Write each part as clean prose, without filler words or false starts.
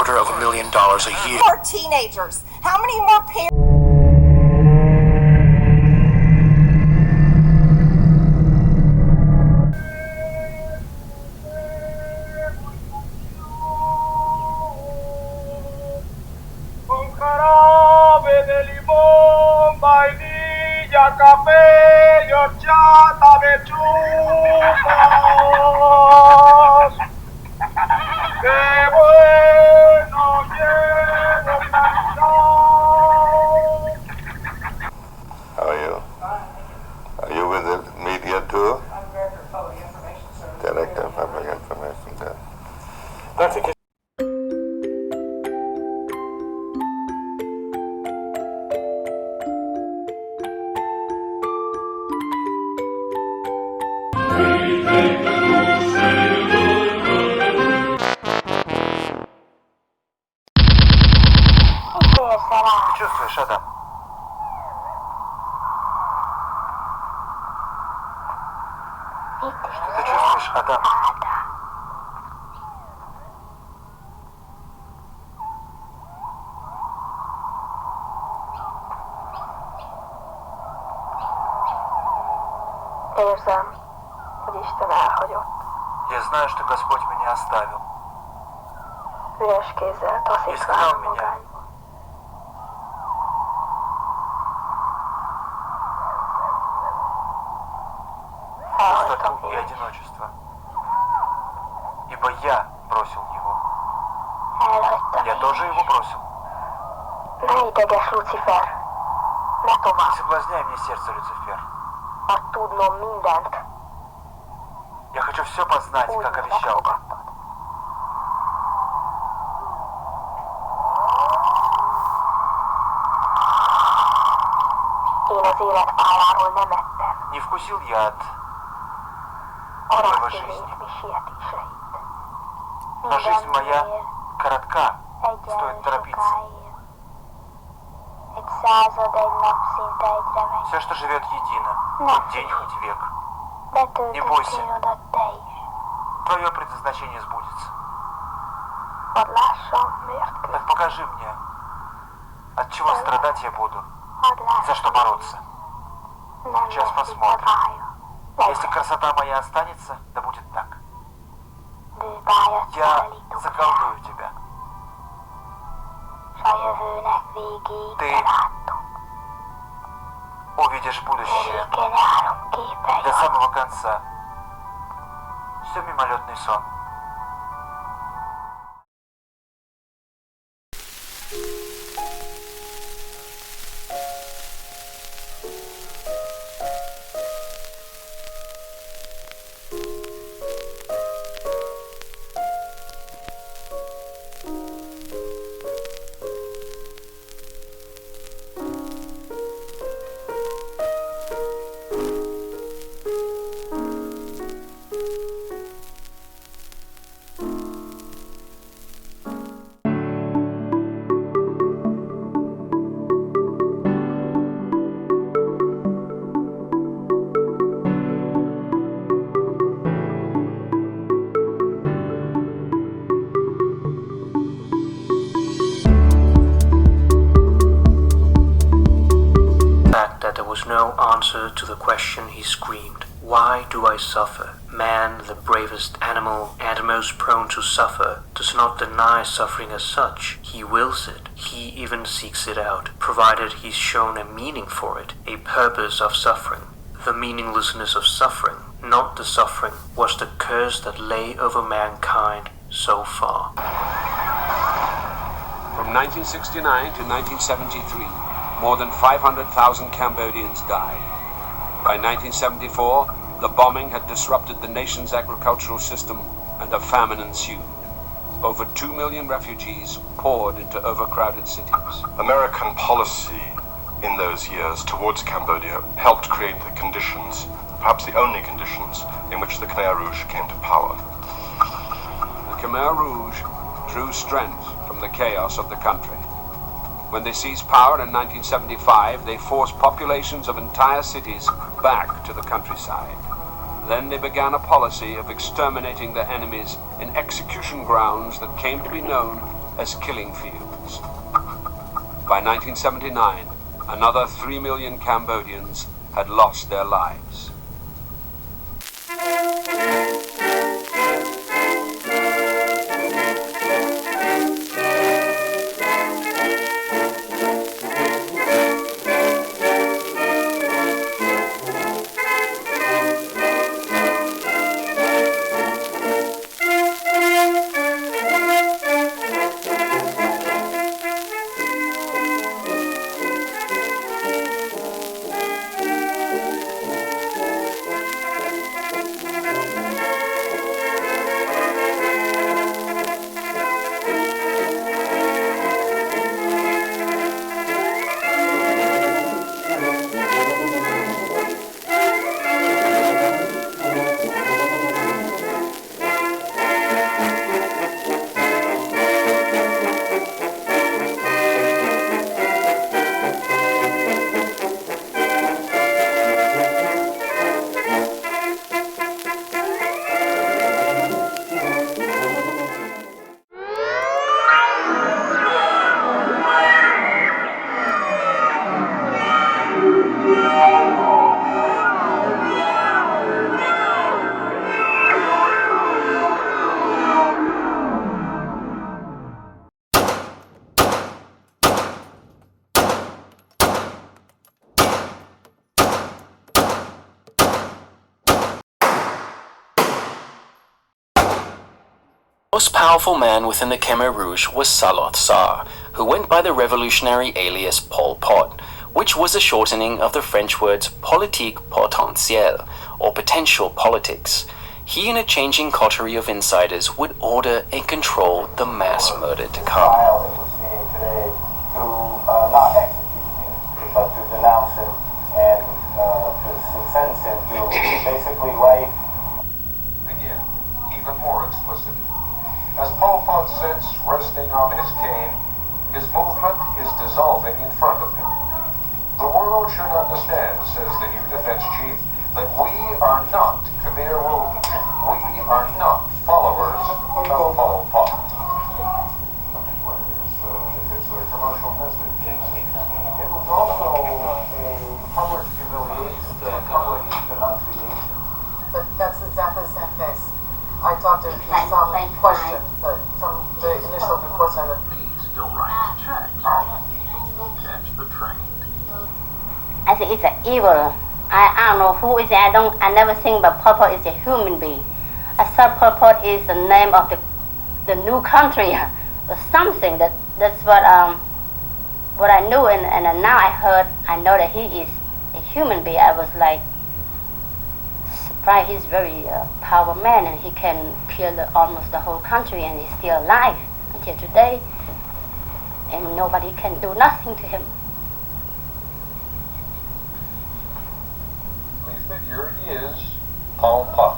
order of $1 million a year. More teenagers. How many more parents? Café y horchata de chupas. Qué bueno llevo cansado. How are you? Are you with the media too? I'm Director of Public Information Service. Director of Public Information Service. Ты чувствуешь, Адам? Что ты чувствуешь, Адам? Érzem, hogy Isten elhagyott. Я знаю, что Господь меня оставил. Üres kézzel taszik rám magányba. Пустоту и одиночество. Ибо я бросил его. Elhagytam Я én тоже is. его бросил. Ne ideges, Lucifer! Ne Не tovább! соблазняй мне сердце, Люцифер. Hadd tudnom mindent, Я хочу все познать, úgy, как mint обещал. megfogadtad. Én az életpályáról nem ettem. Не вкусил яд. Aranyszínét mi sietéseit. Но жизнь моя Mindennél коротка. egyen Стоит торопиться. soká él. Egy század, egy nap szinte egyre megy. Все, что живет едино. Ne Хоть день, хоть век. betöltöd бойся. kínodat te is. Твое предназначение сбудется. Hadd lássam, miért Так küzd. покажи мне, от чего страдать я буду, Hadd за что lássam, бороться. nem Сейчас lesz itt посмотрим. bája. Если красота моя останется, да будет так. Bűbájat Я szállítunk rá, заколдую тебя. s a jövőnek végéig Ты belátom. увидишь будущее Keréken járom képei. до самого конца. Все мимолетный сон. Was no answer to the question, he screamed. Why do I suffer? Man, the bravest animal and most prone to suffer, does not deny suffering as such. He wills it. He even seeks it out, provided he's shown a meaning for it, a purpose of suffering. The meaninglessness of suffering, not the suffering, was the curse that lay over mankind so far. From 1969 to 1973, more than 500,000 Cambodians died. By 1974, the bombing had disrupted the nation's agricultural system and a famine ensued. Over 2 million refugees poured into overcrowded cities. American policy in those years towards Cambodia helped create the conditions, perhaps the only conditions, in which the Khmer Rouge came to power. The Khmer Rouge drew strength from the chaos of the country. When they seized power in 1975, they forced populations of entire cities back to the countryside. Then they began a policy of exterminating their enemies in execution grounds that came to be known as killing fields. By 1979, another 3 million Cambodians had lost their lives. The most powerful man within the Khmer Rouge was Saloth Sar, who went by the revolutionary alias Pol Pot, which was a shortening of the French words politique potentielle, or potential politics. He and a changing coterie of insiders would order and control the mass murder to come. Not execute him, but to denounce him and to sentence him to basically life. Again, even more explicit. As Pol Pot sits resting on his cane, his movement is dissolving in front of him. The world should understand, says the new defense chief, that we are not Khmer Rouge. We are not followers of Pol Pot. It's a commercial message. It was also a public humiliation, a public denunciation. But that's exactly the same face. I talked to some questions from the initial reports I read. Still writes checks. Catch the train. I think it's an evil. I don't know who is it. I never think but Pol Pot is a human being. I thought Pol Pot is the name of the new country or something. That's what I knew, and now I know that he is a human being. I was like surprised. He's very powerful man, and he can kill almost the whole country, and he's still alive until today, and nobody can do nothing to him. The figure is Pol Pot,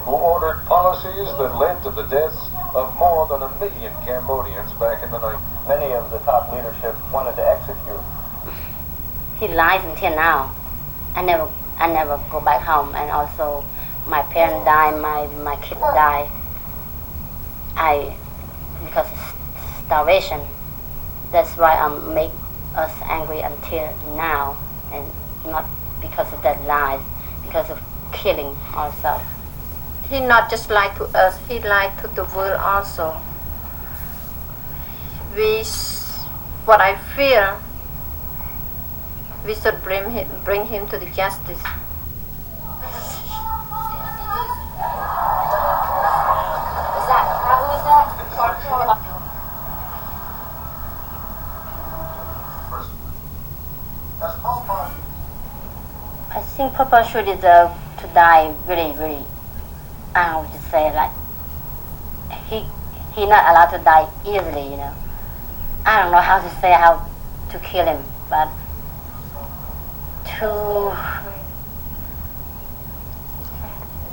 who ordered policies that led to the deaths of more than 1 million Cambodians back in the 90s. Many of the top leadership wanted to execute. He lies until now. I never go back home, and also my parents died, my kids died. Because of starvation. That's why make us angry until now, and not because of that lies, because of killing also. He not just lied to us, he lied to the world also. What I fear, we should bring him to the justice. I think Papa should deserve to die really, really. I would just say like he not allowed to die easily, you know. I don't know how to say how to kill him, but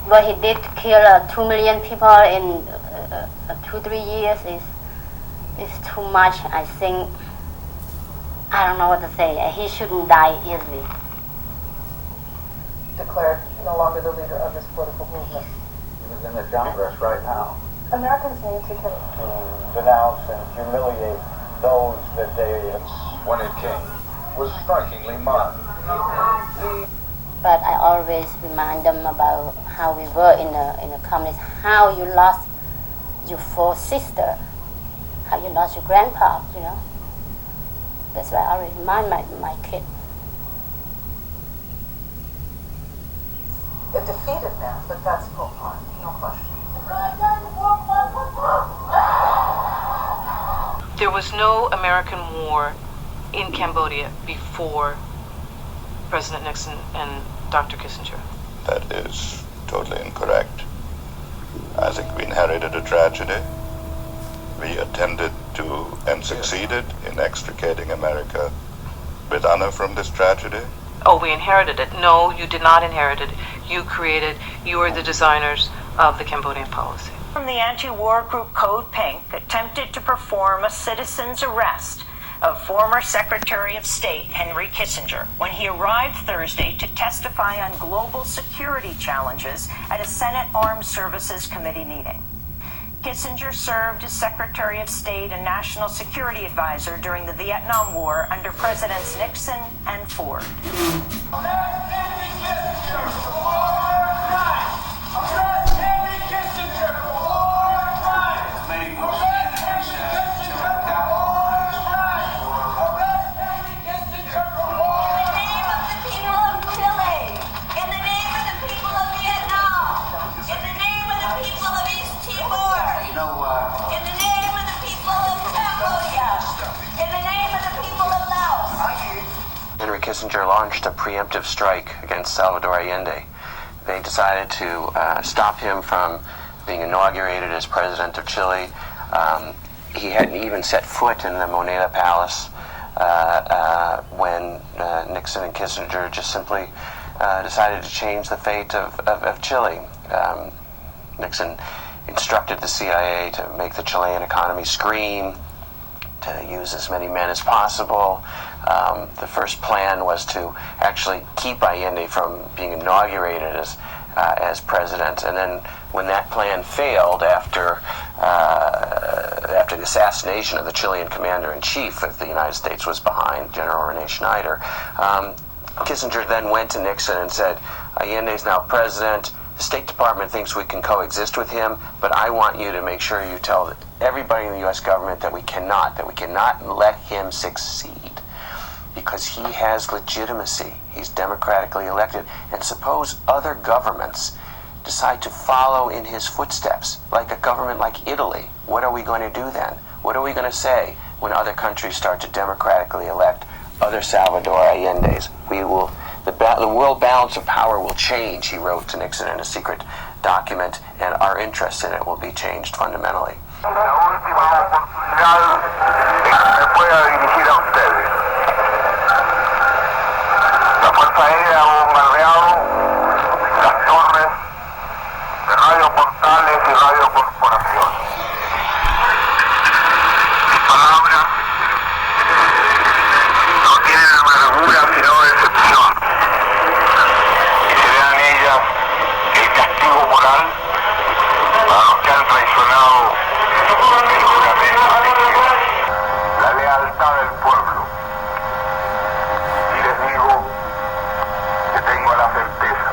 what he did to kill 2 million people in 2-3 years is too much. I think I don't know what to say. He shouldn't die easily. Declared no longer the leader of this political movement. He was in the Congress right now. Americans need to denounce and humiliate those that they... When it came, was strikingly mild. But I always remind them about how we were in the communist, how you lost your four sister, how you lost your grandpa, you know. That's why I always remind my kid. A defeated man, but that's Pol Pot, no question. There was no American war in Cambodia before President Nixon and Dr. Kissinger. That is totally incorrect. I think we inherited a tragedy. We attempted to and succeeded in extricating America with honor from this tragedy. Oh, we inherited it. No, you did not inherit it. You were the designers of the Cambodian policy. The anti-war group Code Pink attempted to perform a citizen's arrest of former Secretary of State Henry Kissinger when he arrived Thursday to testify on global security challenges at a Senate Armed Services Committee meeting. Kissinger served as Secretary of State and National Security Advisor during the Vietnam War under Presidents Nixon and Ford. Henry Kissinger launched a preemptive strike against Salvador Allende. They decided to stop him from being inaugurated as president of Chile. He hadn't even set foot in the Moneda Palace when Nixon and Kissinger just simply decided to change the fate of Chile. Nixon instructed the CIA to make the Chilean economy scream, to use as many men as possible. The first plan was to actually keep Allende from being inaugurated as president, and then when that plan failed after the assassination of the Chilean commander-in-chief that the United States was behind, General Rene Schneider, Kissinger then went to Nixon and said, Allende's now president, the State Department thinks we can coexist with him, but I want you to make sure you tell everybody in the U.S. government that we cannot let him succeed, because he has legitimacy. He's democratically elected. And suppose other governments decide to follow in his footsteps, like a government like Italy. What are we going to do then? What are we going to say when other countries start to democratically elect other Salvador Allende's? The world balance of power will change, he wrote to Nixon in a secret document, and our interest in it will be changed fundamentally. La última oportunidad de que me pueda dirigir a ustedes. La Fuerza Aérea ha bombardeado las torres de Radio Portales y Radio Corporación. Mis palabras no tienen amargura sino decepción, y serán ellas el castigo moral para los que han traicionado el juramento, la lealtad del pueblo. Y les digo que tengo la certeza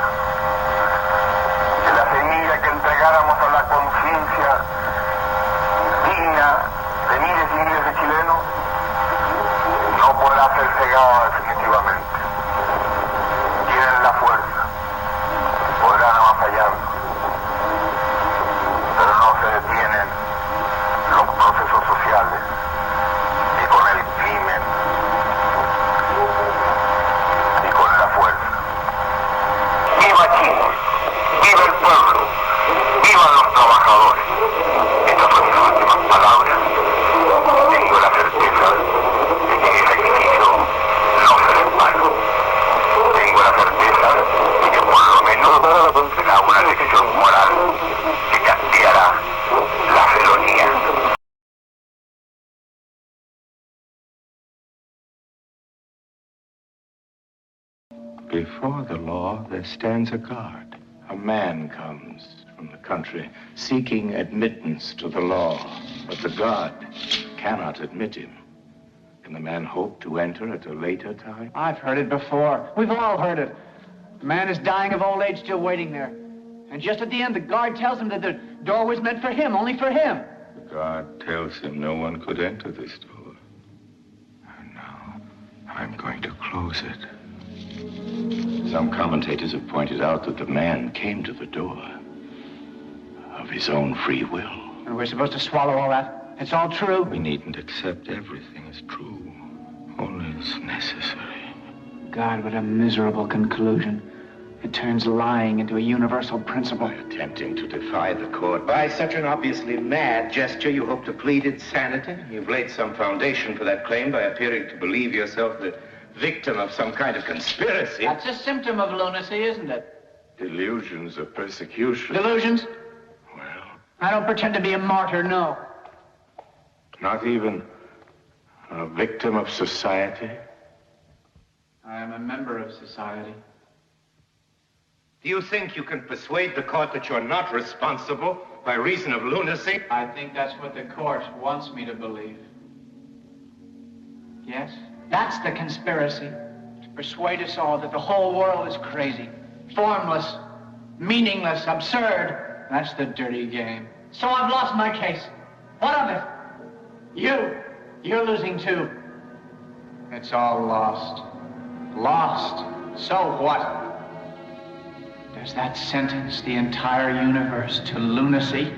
que la semilla que entregáramos a la conciencia digna de miles y miles de chilenos no podrá ser cegada definitivamente. Tienen la fuerza, podrán avasallarnos, pero no se detienen los procesos sociales ni con el crimen ni con la fuerza. ¡Viva Chile! ¡Viva el pueblo! ¡Vivan los trabajadores! Estas son mis últimas palabras. Tengo la certeza de que mi sacrificio no será en vano. Tengo la certeza de que por lo menos será una lección moral que castigará la felonía. Before the law, there stands a guard. A man comes from the country, seeking admittance to the law. But the God cannot admit him. Can the man hope to enter at a later time? I've heard it before. We've all heard it. The man is dying of old age, still waiting there. And just at the end, the guard tells him that the door was meant for him, only for him. The guard tells him no one could enter this door. And now, I'm going to close it. Some commentators have pointed out that the man came to the door of his own free will. And we're supposed to swallow all that? It's all true? We needn't accept everything as true. Only as necessary. God, what a miserable conclusion. It turns lying into a universal principle. By attempting to defy the court by such an obviously mad gesture, you hope to plead insanity. You've laid some foundation for that claim by appearing to believe yourself the victim of some kind of conspiracy. That's a symptom of lunacy, isn't it? Delusions of persecution. Delusions? Well, I don't pretend to be a martyr, no. not even a victim of society. I am a member of society. Do you think you can persuade the court that you're not responsible by reason of lunacy? I think that's what the court wants me to believe. Yes, that's the conspiracy. To persuade us all that the whole world is crazy, formless, meaningless, absurd. That's the dirty game. So I've lost my case. What of it? You're losing too. It's all lost. Lost. So what? Does that sentence the entire universe to lunacy?